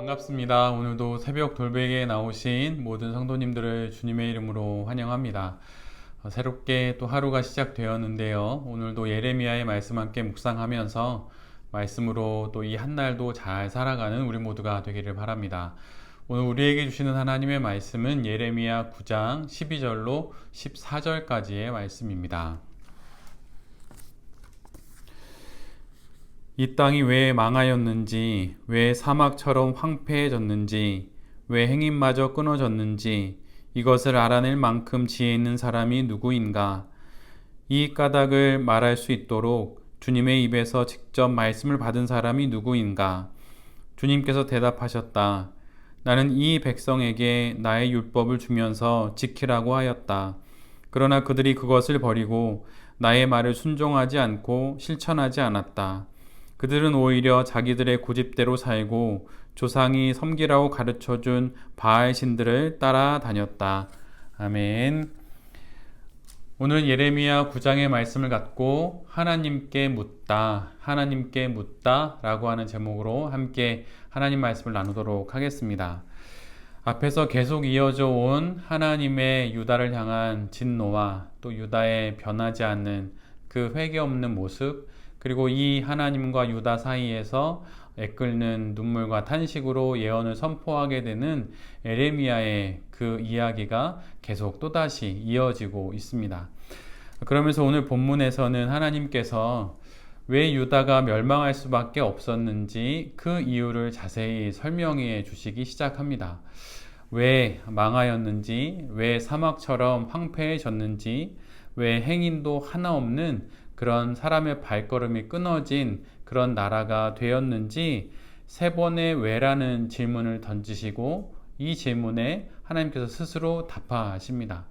반갑습니다. 오늘도 새벽 돌베개에 나오신 모든 성도님들을 주님의 이름으로 환영합니다. 새롭게 또 하루가 시작되었는데요. 오늘도 예레미야의 말씀 함께 묵상하면서 말씀으로 또 이 한날도 잘 살아가는 우리 모두가 되기를 바랍니다. 오늘 우리에게 주시는 하나님의 말씀은 예레미야 9장 12절로 14절까지의 말씀입니다. 이 땅이 왜 망하였는지, 왜 사막처럼 황폐해졌는지, 왜 행인마저 끊어졌는지 이것을 알아낼 만큼 지혜 있는 사람이 누구인가? 이 까닭을 말할 수 있도록 주님의 입에서 직접 말씀을 받은 사람이 누구인가? 주님께서 대답하셨다. 나는 이 백성에게 나의 율법을 주면서 지키라고 하였다. 그러나 그들이 그것을 버리고 나의 말을 순종하지 않고 실천하지 않았다. 그들은 오히려 자기들의 고집대로 살고 조상이 섬기라고 가르쳐준 바알 신들을 따라다녔다. 아멘. 오늘 예레미야 9장의 말씀을 갖고 하나님께 묻다 라고 하는 제목으로 함께 하나님 말씀을 나누도록 하겠습니다. 앞에서 계속 이어져 온 하나님의 유다를 향한 진노와 또 유다의 변하지 않는 그 회개 없는 모습, 그리고 이 하나님과 유다 사이에서 애끓는 눈물과 탄식으로 예언을 선포하게 되는 예레미야의 그 이야기가 계속 또다시 이어지고 있습니다. 그러면서 오늘 본문에서는 하나님께서 왜 유다가 멸망할 수밖에 없었는지 그 이유를 자세히 설명해 주시기 시작합니다. 왜 망하였는지, 왜 사막처럼 황폐해졌는지, 왜 행인도 하나 없는 그런 사람의 발걸음이 끊어진 그런 나라가 되었는지 세 번의 왜라는 질문을 던지시고 이 질문에 하나님께서 스스로 답하십니다.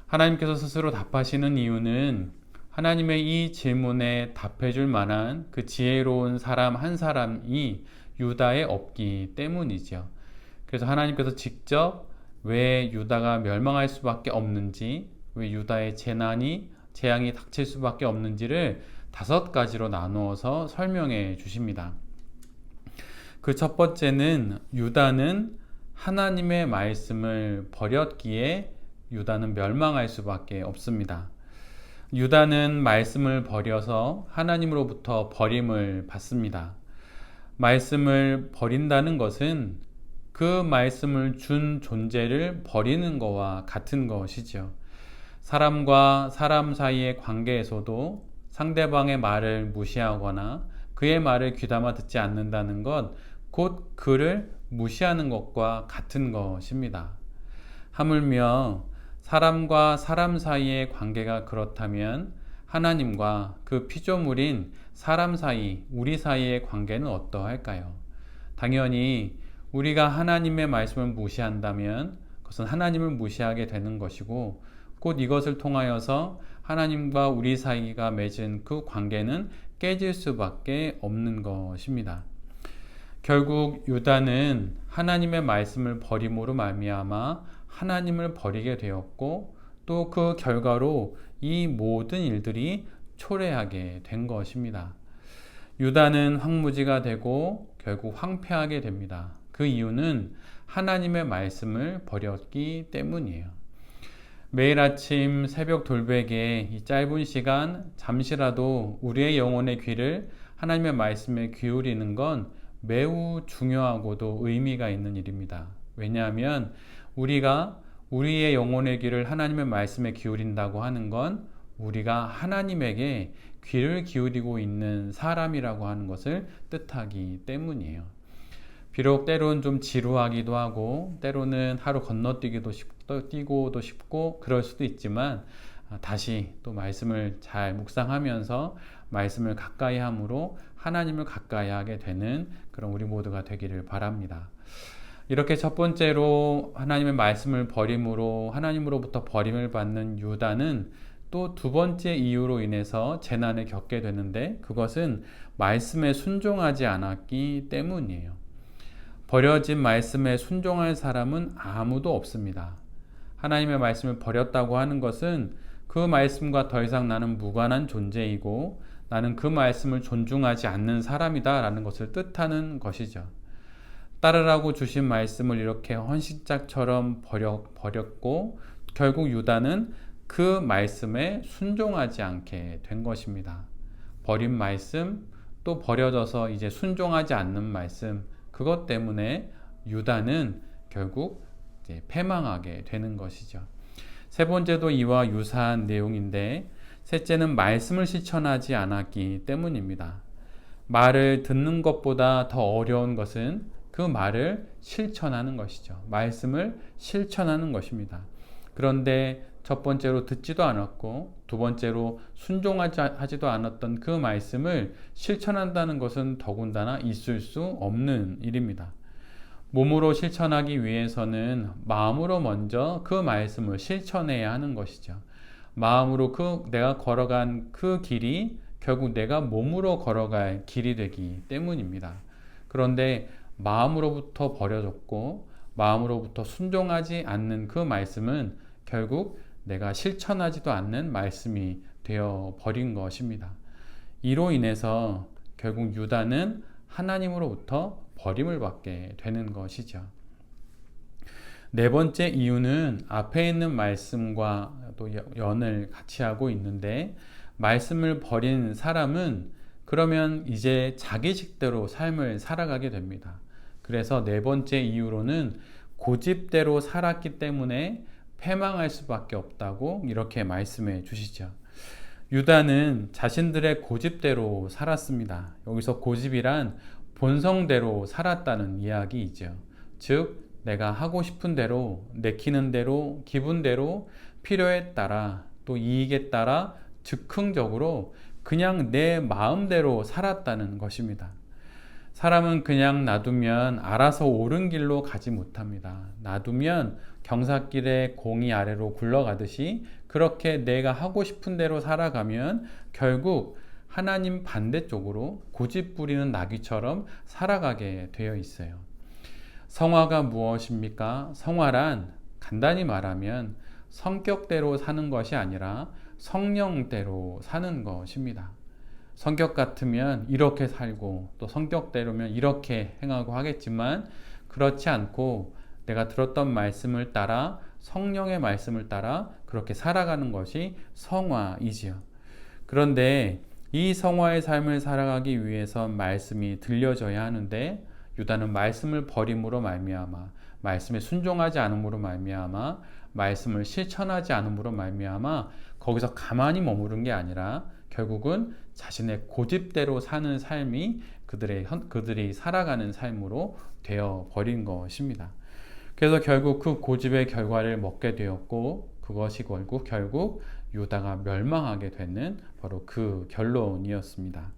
하나님께서 스스로 답하시는 이유는 하나님의 이 질문에 답해줄 만한 그 지혜로운 사람 한 사람이 유다에 없기 때문이죠. 그래서 하나님께서 직접 왜 유다가 멸망할 수밖에 없는지, 왜 유다의 재앙이 닥칠 수밖에 없는지를 5가지로 나누어서 설명해 주십니다. 그 첫 번째는 유다는 하나님의 말씀을 버렸기에 유다는 멸망할 수밖에 없습니다. 유다는 말씀을 버려서 하나님으로부터 버림을 받습니다. 말씀을 버린다는 것은 그 말씀을 준 존재를 버리는 것과 같은 것이죠. 사람과 사람 사이의 관계에서도 상대방의 말을 무시하거나 그의 말을 귀담아 듣지 않는다는 것, 곧 그를 무시하는 것과 같은 것입니다. 하물며 사람과 사람 사이의 관계가 그렇다면 하나님과 그 피조물인 사람 사이, 우리 사이의 관계는 어떠할까요? 당연히 우리가 하나님의 말씀을 무시한다면 그것은 하나님을 무시하게 되는 것이고, 곧 이것을 통하여서 하나님과 우리 사이가 맺은 그 관계는 깨질 수밖에 없는 것입니다. 결국 유다는 하나님의 말씀을 버림으로 말미암아 하나님을 버리게 되었고, 또 그 결과로 이 모든 일들이 초래하게 된 것입니다. 유다는 황무지가 되고 결국 황폐하게 됩니다. 그 이유는 하나님의 말씀을 버렸기 때문이에요. 매일 아침 새벽 돌베개에 이 짧은 시간 잠시라도 우리의 영혼의 귀를 하나님의 말씀에 기울이는 건 매우 중요하고도 의미가 있는 일입니다. 왜냐하면 우리가 우리의 영혼의 귀를 하나님의 말씀에 기울인다고 하는 건 우리가 하나님에게 귀를 기울이고 있는 사람이라고 하는 것을 뜻하기 때문이에요. 비록 때로는 좀 지루하기도 하고 때로는 하루 건너뛰기도 뛰고도 싶고 그럴 수도 있지만 다시 또 말씀을 잘 묵상하면서 말씀을 가까이 함으로 하나님을 가까이 하게 되는 그런 우리 모두가 되기를 바랍니다. 이렇게 첫 번째로 하나님의 말씀을 버림으로 하나님으로부터 버림을 받는 유다는 또 두 번째 이유로 인해서 재난을 겪게 되는데, 그것은 말씀에 순종하지 않았기 때문이에요. 버려진 말씀에 순종할 사람은 아무도 없습니다. 하나님의 말씀을 버렸다고 하는 것은 그 말씀과 더 이상 나는 무관한 존재이고 나는 그 말씀을 존중하지 않는 사람이다 라는 것을 뜻하는 것이죠. 따르라고 주신 말씀을 이렇게 헌신짝처럼 버렸고 결국 유다는 그 말씀에 순종하지 않게 된 것입니다. 버린 말씀, 또 버려져서 이제 순종하지 않는 말씀, 그것 때문에 유다는 결국 이제 패망하게 되는 것이죠. 세 번째도 이와 유사한 내용인데, 셋째는 말씀을 실천하지 않았기 때문입니다. 말을 듣는 것보다 더 어려운 것은 그 말을 실천하는 것이죠. 말씀을 실천하는 것입니다. 그런데 첫 번째로 듣지도 않았고 두 번째로 순종하지도 않았던 그 말씀을 실천한다는 것은 더군다나 있을 수 없는 일입니다. 몸으로 실천하기 위해서는 마음으로 먼저 그 말씀을 실천해야 하는 것이죠. 마음으로 내가 걸어간 그 길이 결국 내가 몸으로 걸어갈 길이 되기 때문입니다. 그런데 마음으로부터 버려졌고 마음으로부터 순종하지 않는 그 말씀은 결국 내가 실천하지도 않는 말씀이 되어 버린 것입니다. 이로 인해서 결국 유다는 하나님으로부터 버림을 받게 되는 것이죠. 네 번째 이유는 앞에 있는 말씀과 또 연을 같이 하고 있는데, 말씀을 버린 사람은 그러면 이제 자기식대로 삶을 살아가게 됩니다. 그래서 네 번째 이유로는 고집대로 살았기 때문에 패망할 수밖에 없다고 이렇게 말씀해 주시죠. 유다는 자신들의 고집대로 살았습니다. 여기서 고집이란 본성대로 살았다는 이야기이죠. 즉 내가 하고 싶은 대로, 내키는 대로, 기분대로, 필요에 따라 또 이익에 따라 즉흥적으로 그냥 내 마음대로 살았다는 것입니다. 사람은 그냥 놔두면 알아서 옳은 길로 가지 못합니다. 놔두면 경사길에 공이 아래로 굴러가듯이 그렇게 내가 하고 싶은 대로 살아가면 결국 하나님 반대쪽으로 고집 부리는 나귀처럼 살아가게 되어 있어요. 성화가 무엇입니까? 성화란 간단히 말하면 성격대로 사는 것이 아니라 성령대로 사는 것입니다. 성격 같으면 이렇게 살고 또 성격대로면 이렇게 행하고 하겠지만, 그렇지 않고 내가 들었던 말씀을 따라, 성령의 말씀을 따라 그렇게 살아가는 것이 성화이지요. 그런데 이 성화의 삶을 살아가기 위해서 말씀이 들려져야 하는데, 유다는 말씀을 버림으로 말미암아, 말씀에 순종하지 않음으로 말미암아, 말씀을 실천하지 않음으로 말미암아 거기서 가만히 머무른 게 아니라 결국은 자신의 고집대로 사는 삶이 그들이 살아가는 삶으로 되어 버린 것입니다. 그래서 결국 그 고집의 결과를 먹게 되었고, 그것이 결국 유다가 멸망하게 되는 바로 그 결론이었습니다.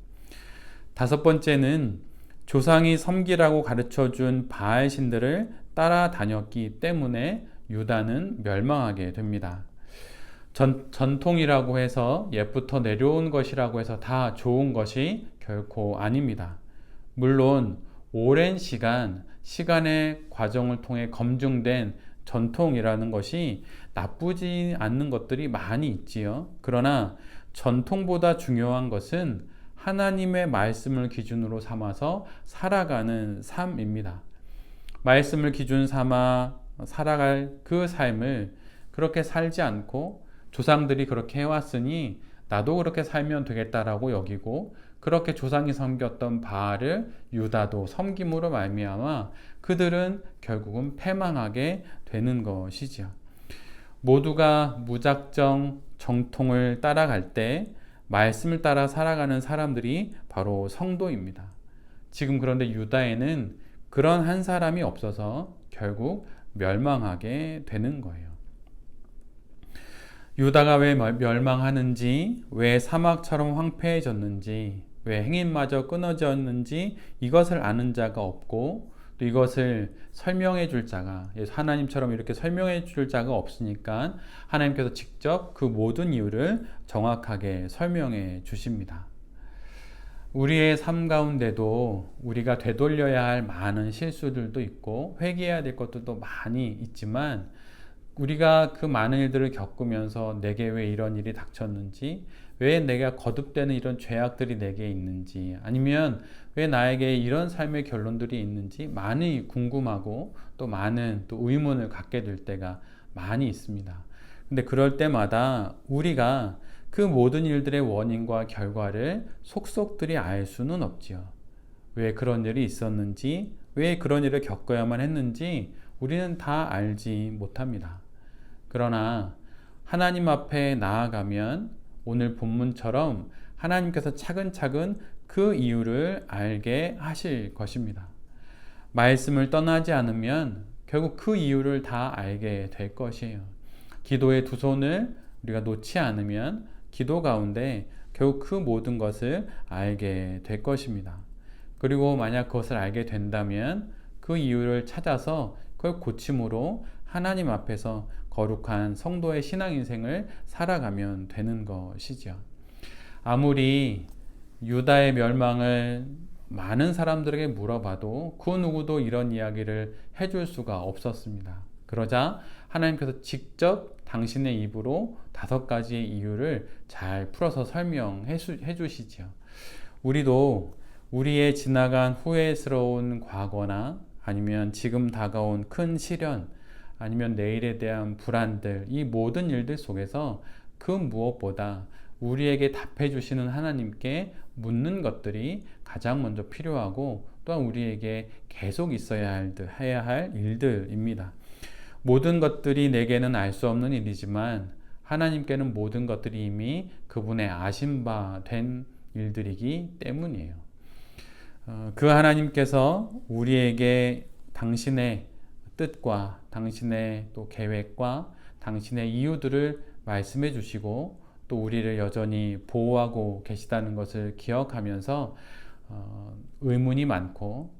다섯 번째는 조상이 섬기라고 가르쳐준 바알 신들을 따라다녔기 때문에 유다는 멸망하게 됩니다. 전통이라고 해서 옛부터 내려온 것이라고 해서 다 좋은 것이 결코 아닙니다. 물론 오랜 시간의 과정을 통해 검증된 전통이라는 것이 나쁘지 않는 것들이 많이 있지요. 그러나 전통보다 중요한 것은 하나님의 말씀을 기준으로 삼아서 살아가는 삶입니다. 말씀을 기준 삼아 살아갈 그 삶을 그렇게 살지 않고 조상들이 그렇게 해왔으니 나도 그렇게 살면 되겠다라고 여기고, 그렇게 조상이 섬겼던 바알을 유다도 섬김으로 말미암아 그들은 결국은 패망하게 되는 것이죠. 모두가 무작정 정통을 따라갈 때 말씀을 따라 살아가는 사람들이 바로 성도입니다. 지금 그런데 유다에는 그런 한 사람이 없어서 결국 멸망하게 되는 거예요. 유다가 왜 멸망하는지, 왜 사막처럼 황폐해졌는지, 왜 행인마저 끊어졌는지 이것을 아는 자가 없고, 또 이것을 설명해 줄 자가, 하나님처럼 이렇게 설명해 줄 자가 없으니까 하나님께서 직접 그 모든 이유를 정확하게 설명해 주십니다. 우리의 삶 가운데도 우리가 되돌려야 할 많은 실수들도 있고 회개해야 될 것들도 많이 있지만, 우리가 그 많은 일들을 겪으면서 내게 왜 이런 일이 닥쳤는지, 왜 내가 거듭되는 이런 죄악들이 내게 있는지, 아니면 왜 나에게 이런 삶의 결론들이 있는지 많이 궁금하고 또 많은 또 의문을 갖게 될 때가 많이 있습니다. 근데 그럴 때마다 우리가 그 모든 일들의 원인과 결과를 속속들이 알 수는 없지요. 왜 그런 일이 있었는지, 왜 그런 일을 겪어야만 했는지 우리는 다 알지 못합니다. 그러나 하나님 앞에 나아가면 오늘 본문처럼 하나님께서 차근차근 그 이유를 알게 하실 것입니다. 말씀을 떠나지 않으면 결국 그 이유를 다 알게 될 것이에요. 기도의 두 손을 우리가 놓지 않으면 기도 가운데 결국 그 모든 것을 알게 될 것입니다. 그리고 만약 그것을 알게 된다면 그 이유를 찾아서 그걸 고침으로 하나님 앞에서 거룩한 성도의 신앙 인생을 살아가면 되는 것이죠. 아무리 유다의 멸망을 많은 사람들에게 물어봐도 그 누구도 이런 이야기를 해줄 수가 없었습니다. 그러자 하나님께서 직접 당신의 입으로 5가지의 이유를 잘 풀어서 설명해 주시죠. 우리도 우리의 지나간 후회스러운 과거나 아니면 지금 다가온 큰 시련, 아니면 내일에 대한 불안들, 이 모든 일들 속에서 그 무엇보다 우리에게 답해 주시는 하나님께 묻는 것들이 가장 먼저 필요하고 또한 우리에게 계속 해야 할 일들입니다. 모든 것들이 내게는 알 수 없는 일이지만 하나님께는 모든 것들이 이미 그분의 아신 바 된 일들이기 때문이에요. 그 하나님께서 우리에게 당신의 뜻과 당신의 또 계획과 당신의 이유들을 말씀해 주시고 또 우리를 여전히 보호하고 계시다는 것을 기억하면서 의문이 많고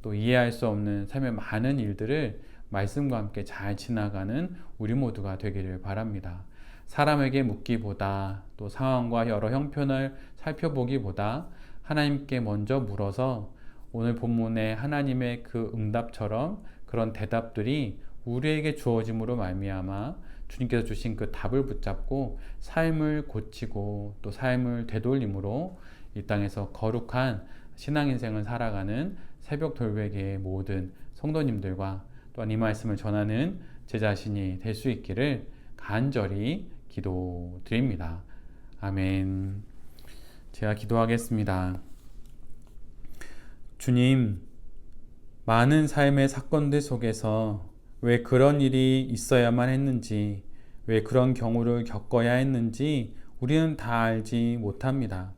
또 이해할 수 없는 삶의 많은 일들을 말씀과 함께 잘 지나가는 우리 모두가 되기를 바랍니다. 사람에게 묻기보다 또 상황과 여러 형편을 살펴보기보다 하나님께 먼저 물어서 오늘 본문의 하나님의 그 응답처럼 그런 대답들이 우리에게 주어짐으로 말미암아 주님께서 주신 그 답을 붙잡고 삶을 고치고 또 삶을 되돌림으로 이 땅에서 거룩한 신앙 인생을 살아가는 새벽 돌베개의 모든 성도님들과 또한 이 말씀을 전하는 제 자신이 될 수 있기를 간절히 기도드립니다. 아멘. 제가 기도하겠습니다. 주님, 많은 삶의 사건들 속에서 왜 그런 일이 있어야만 했는지, 왜 그런 경우를 겪어야 했는지 우리는 다 알지 못합니다.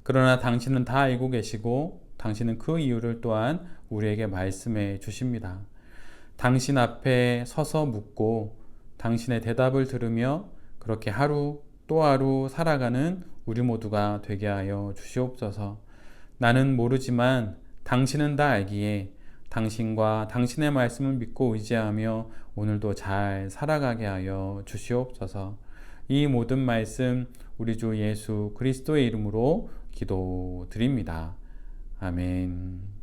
그러나 당신은 다 알고 계시고 당신은 그 이유를 또한 우리에게 말씀해 주십니다. 당신 앞에 서서 묻고 당신의 대답을 들으며 그렇게 하루 또 하루 살아가는 우리 모두가 되게 하여 주시옵소서. 나는 모르지만 당신은 다 알기에 당신과 당신의 말씀을 믿고 의지하며 오늘도 잘 살아가게 하여 주시옵소서. 이 모든 말씀 우리 주 예수 그리스도의 이름으로 기도드립니다. 아멘.